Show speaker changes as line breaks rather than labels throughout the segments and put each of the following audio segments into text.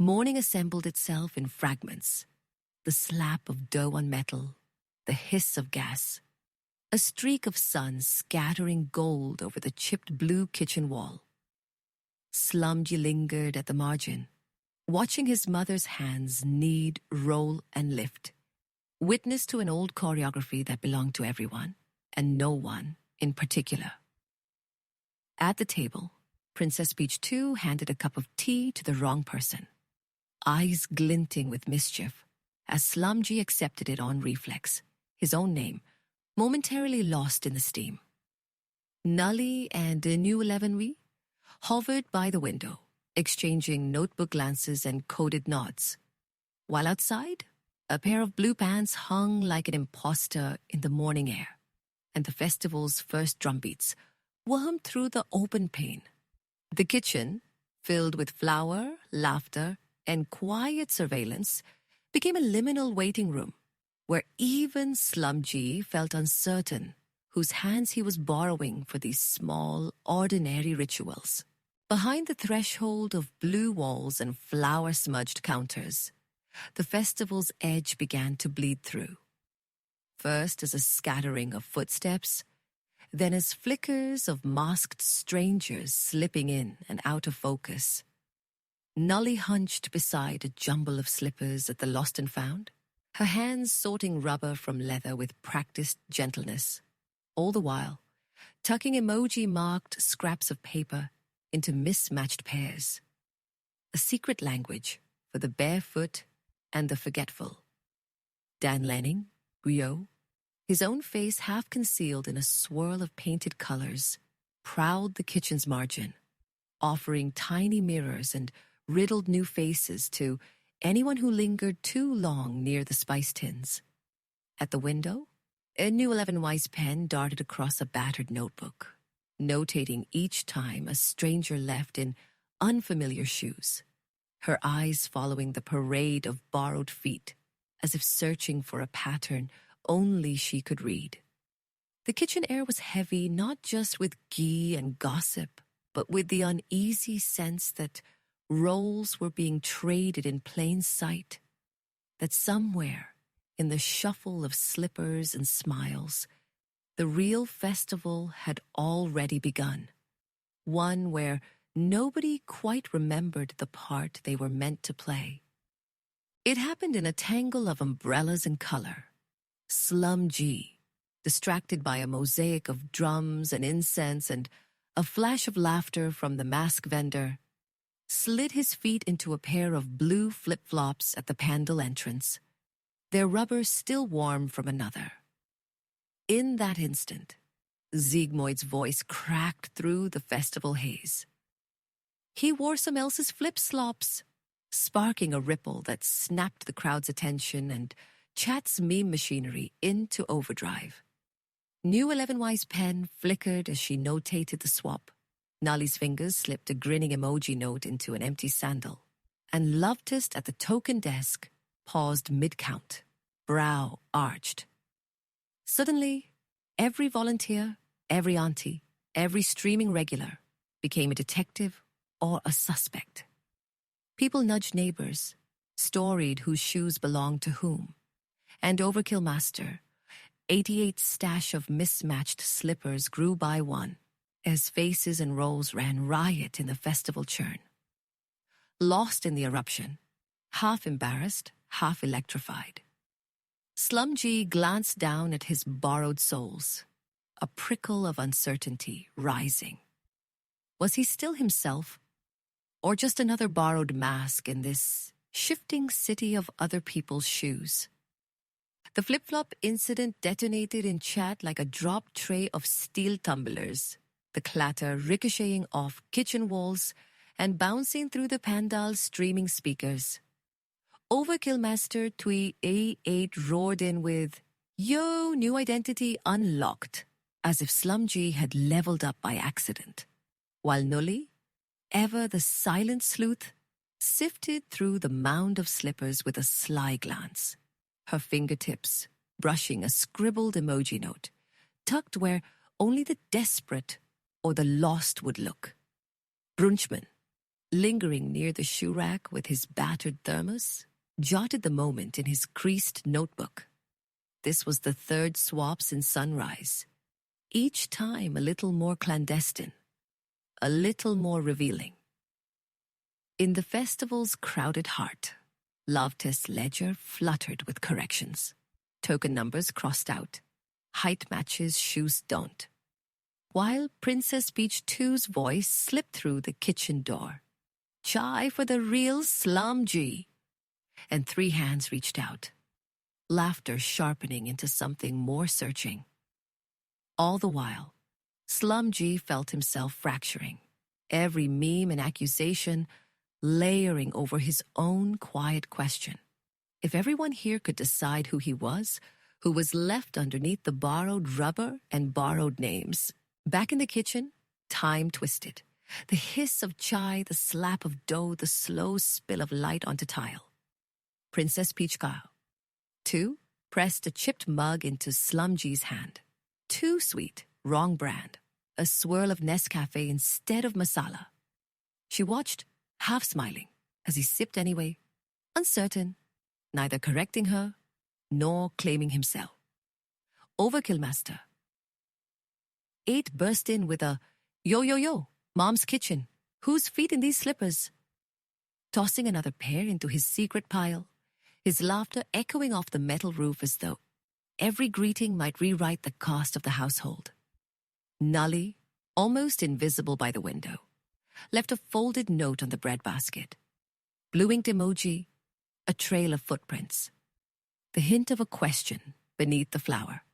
Morning assembled itself in fragments. The slap of dough on metal, the hiss of gas, a streak of sun scattering gold over the chipped blue kitchen wall. SlumG lingered at the margin, watching his mother's hands knead, roll, and lift, witness to an old choreography that belonged to everyone, and no one in particular. At the table, Princess Peach 2 handed a cup of tea to the wrong person, eyes glinting with mischief, as SlumG accepted it on reflex, his own name, momentarily lost in the steam. Nully and Nully hovered by the window, exchanging notebook glances and coded nods, while outside, a pair of blue pants hung like an imposter in the morning air, and the festival's first drumbeats wormed through the open pane. The kitchen, filled with flour, laughter, and quiet surveillance, became a liminal waiting room, where even SlumG felt uncertain whose hands he was borrowing for these small, ordinary rituals. Behind the threshold of blue walls and flour-smudged counters, the festival's edge began to bleed through. First as a scattering of footsteps, then as flickers of masked strangers slipping in and out of focus. Nully hunched beside a jumble of slippers at the Lost and Found, her hands sorting rubber from leather with practiced gentleness, all the while tucking emoji-marked scraps of paper into mismatched pairs. A secret language for the barefoot and the forgetful. Dan Lenning, Griot, his own face half concealed in a swirl of painted colors, prowled the kitchen's margin, offering tiny mirrors and riddled new faces to anyone who lingered too long near the spice tins. At the window, a new 11-wise pen darted across a battered notebook, notating each time a stranger left in unfamiliar shoes, her eyes following the parade of borrowed feet, as if searching for a pattern only she could read. The kitchen air was heavy not just with ghee and gossip, but with the uneasy sense that roles were being traded in plain sight, that somewhere in the shuffle of slippers and smiles, the real festival had already begun, one where nobody quite remembered the part they were meant to play. It happened in a tangle of umbrellas and color. SlumG, distracted by a mosaic of drums and incense and a flash of laughter from the mask vendor, slid his feet into a pair of blue flip-flops at the pandal entrance, their rubber still warm from another. In that instant, Siegmoid's voice cracked through the festival haze. He wore some else's flip-flops, sparking a ripple that snapped the crowd's attention and chat's meme machinery into overdrive. New 11-wise pen flickered as she notated the swap. Nolly's fingers slipped a grinning emoji note into an empty sandal, and Lovetist at the token desk paused mid-count, brow arched. Suddenly, every volunteer, every auntie, every streaming regular became a detective or a suspect. People nudged neighbors, storied whose shoes belonged to whom, and Overkill Master, 88's stash of mismatched slippers grew by one, as faces and roles ran riot in the festival churn. Lost in the eruption, half embarrassed, half electrified, SlumG glanced down at his borrowed souls, a prickle of uncertainty rising. Was he still himself, or just another borrowed mask in this shifting city of other people's shoes? The flip-flop incident detonated in chat like a dropped tray of steel tumblers, the clatter ricocheting off kitchen walls and bouncing through the pandal's streaming speakers. Overkill Master Tui A8 roared in with, "Yo, new identity unlocked," as if SlumG had leveled up by accident, while Nully, ever the silent sleuth, sifted through the mound of slippers with a sly glance, her fingertips brushing a scribbled emoji note, tucked where only the desperate or the lost would look. Brunchman, lingering near the shoe rack with his battered thermos, jotted the moment in his creased notebook. This was the third swap since sunrise, each time a little more clandestine, a little more revealing. In the festival's crowded heart, Love Test's ledger fluttered with corrections. Token numbers crossed out. Height matches, shoes don't. While Princess Peach 2's voice slipped through the kitchen door. Chai for the real SlumG. And 3 hands reached out, laughter sharpening into something more searching. All the while, SlumG felt himself fracturing, every meme and accusation layering over his own quiet question. If everyone here could decide who he was, who was left underneath the borrowed rubber and borrowed names. Back in the kitchen, time twisted. The hiss of chai, the slap of dough, the slow spill of light onto tile. Princess Peach Kao. 2 pressed a chipped mug into SlumG's hand. Too sweet, wrong brand. A swirl of Nescafe instead of masala. She watched, half smiling, as he sipped anyway, uncertain, neither correcting her nor claiming himself. Overkill Master. 8 burst in with a, "Yo, yo, yo, Mom's kitchen. Whose feet in these slippers?" Tossing another pair into his secret pile, his laughter echoing off the metal roof as though every greeting might rewrite the cost of the household. Nully, almost invisible by the window, left a folded note on the breadbasket. Blue-inked emoji, a trail of footprints. The hint of a question beneath the flower.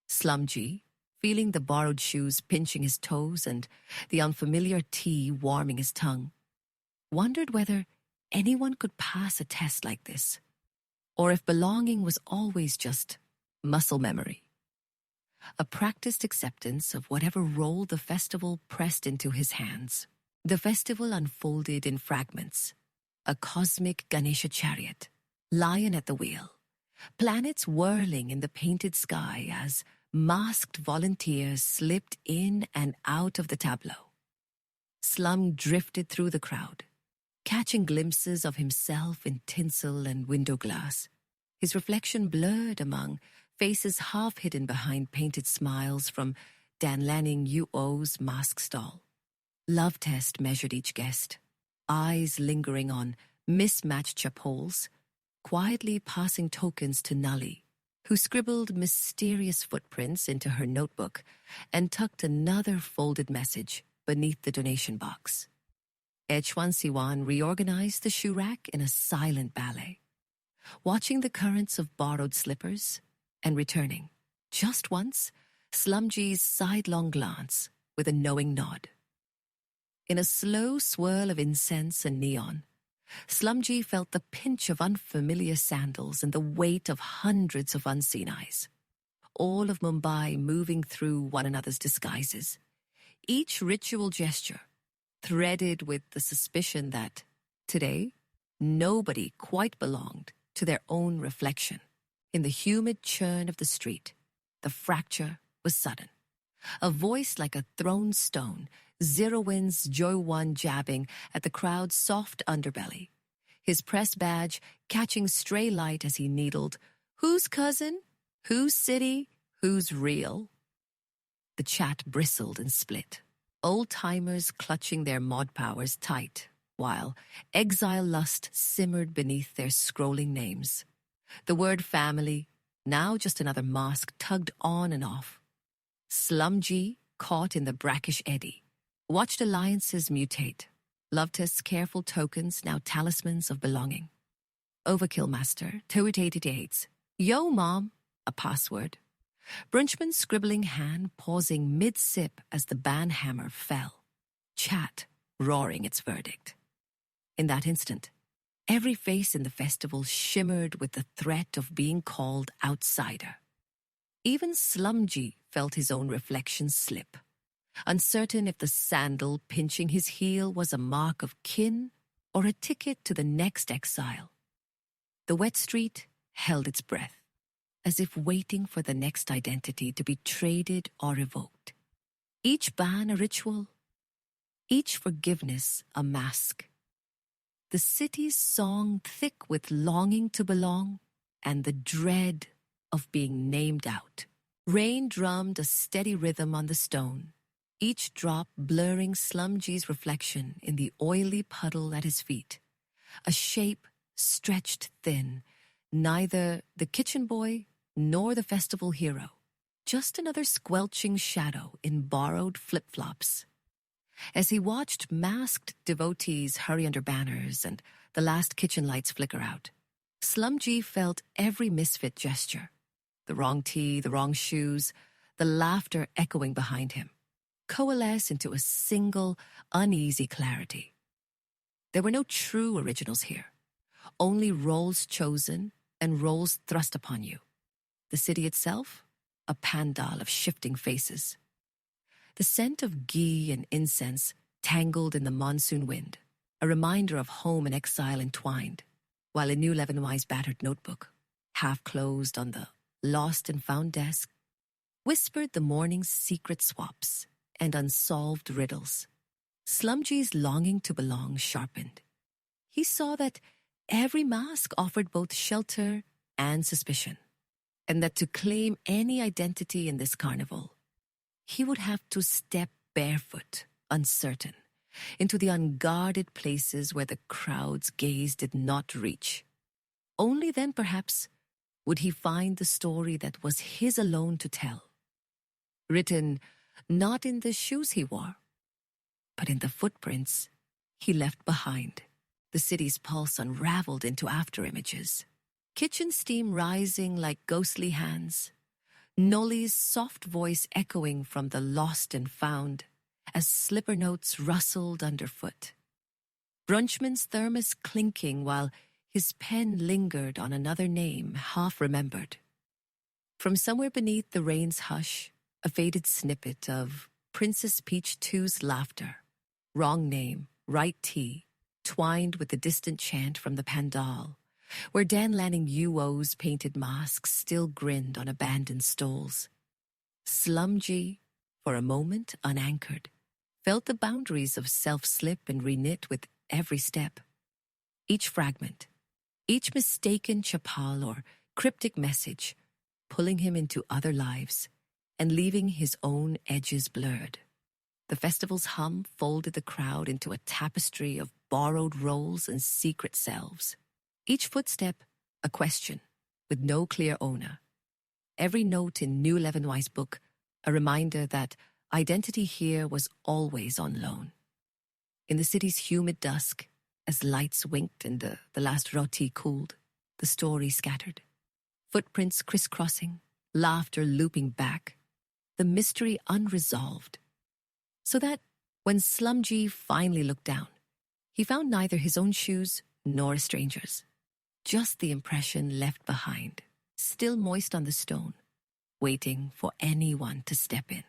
SlumG, feeling the borrowed shoes pinching his toes and the unfamiliar tea warming his tongue, wondered whether anyone could pass a test like this, or if belonging was always just muscle memory. A practiced acceptance of whatever role the festival pressed into his hands. The festival unfolded in fragments. A cosmic Ganesha chariot, lion at the wheel, planets whirling in the painted sky as masked volunteers slipped in and out of the tableau. Slum drifted through the crowd, catching glimpses of himself in tinsel and window glass, his reflection blurred among faces half hidden behind painted smiles from Dan Lanning UO's mask stall. Love Test measured each guest, eyes lingering on mismatched chapholes, quietly passing tokens to Nully, who scribbled mysterious footprints into her notebook and tucked another folded message beneath the donation box. Echwan Siwan reorganized the shoe rack in a silent ballet, watching the currents of borrowed slippers and returning, just once, SlumG's sidelong glance with a knowing nod. In a slow swirl of incense and neon, SlumG felt the pinch of unfamiliar sandals and the weight of hundreds of unseen eyes. All of Mumbai moving through one another's disguises. Each ritual gesture threaded with the suspicion that, today, nobody quite belonged to their own reflection. In the humid churn of the street, the fracture was sudden. A voice like a thrown stone, Zerowin's Joywan jabbing at the crowd's soft underbelly. His press badge catching stray light as he needled, "Whose cousin? Whose city? Who's real?" The chat bristled and split, old-timers clutching their mod powers tight, while exile lust simmered beneath their scrolling names. The word family, now just another mask, tugged on and off. SlumG, caught in the brackish eddy, watched alliances mutate. Love Test's careful tokens, now talismans of belonging. Overkill Master, 288. "Yo, Mom," a password. Brunchman's scribbling hand pausing mid-sip as the banhammer fell. Chat roaring its verdict. In that instant, every face in the festival shimmered with the threat of being called outsider. Even SlumG felt his own reflection slip, uncertain if the sandal pinching his heel was a mark of kin or a ticket to the next exile. The wet street held its breath, as if waiting for the next identity to be traded or revoked. Each ban a ritual, each forgiveness a mask. the city's song thick with longing to belong and the dread of being named out. Rain drummed a steady rhythm on the stone, each drop blurring SlumG's reflection in the oily puddle at his feet. A shape stretched thin, neither the kitchen boy nor the festival hero, just another squelching shadow in borrowed flip-flops. As he watched masked devotees hurry under banners and the last kitchen lights flicker out, SlumG felt every misfit gesture, the wrong tea, the wrong shoes, the laughter echoing behind him, coalesce into a single, uneasy clarity. There were no true originals here, only roles chosen and roles thrust upon you. The city itself, a pandal of shifting faces. The scent of ghee and incense tangled in the monsoon wind, a reminder of home and exile entwined, while a new Leavenwise battered notebook, half closed on the lost and found desk, whispered the morning's secret swaps and unsolved riddles. SlumG's longing to belong sharpened. He saw that every mask offered both shelter and suspicion, and that to claim any identity in this carnival, he would have to step barefoot, uncertain, into the unguarded places where the crowd's gaze did not reach. Only then, perhaps, would he find the story that was his alone to tell, written not in the shoes he wore, but in the footprints he left behind. The city's pulse unraveled into afterimages. Kitchen steam rising like ghostly hands. Nully's soft voice echoing from the lost and found as slipper notes rustled underfoot. Brunchman's thermos clinking while his pen lingered on another name half remembered. From somewhere beneath the rain's hush, a faded snippet of Princess Peach II's laughter. Wrong name, right tea, twined with the distant chant from the pandal, where Dan Lanning UO's painted masks still grinned on abandoned stoles. SlumG, for a moment unanchored, felt the boundaries of self-slip and reknit with every step. Each fragment, each mistaken chapal or cryptic message, pulling him into other lives and leaving his own edges blurred. The festival's hum folded the crowd into a tapestry of borrowed roles and secret selves. Each footstep, a question, with no clear owner. Every note in New Leavenwise book, a reminder that identity here was always on loan. In the city's humid dusk, as lights winked and the last roti cooled, the story scattered. Footprints crisscrossing, laughter looping back, the mystery unresolved. So that, when SlumG finally looked down, he found neither his own shoes nor a stranger's. Just the impression left behind, still moist on the stone, waiting for anyone to step in.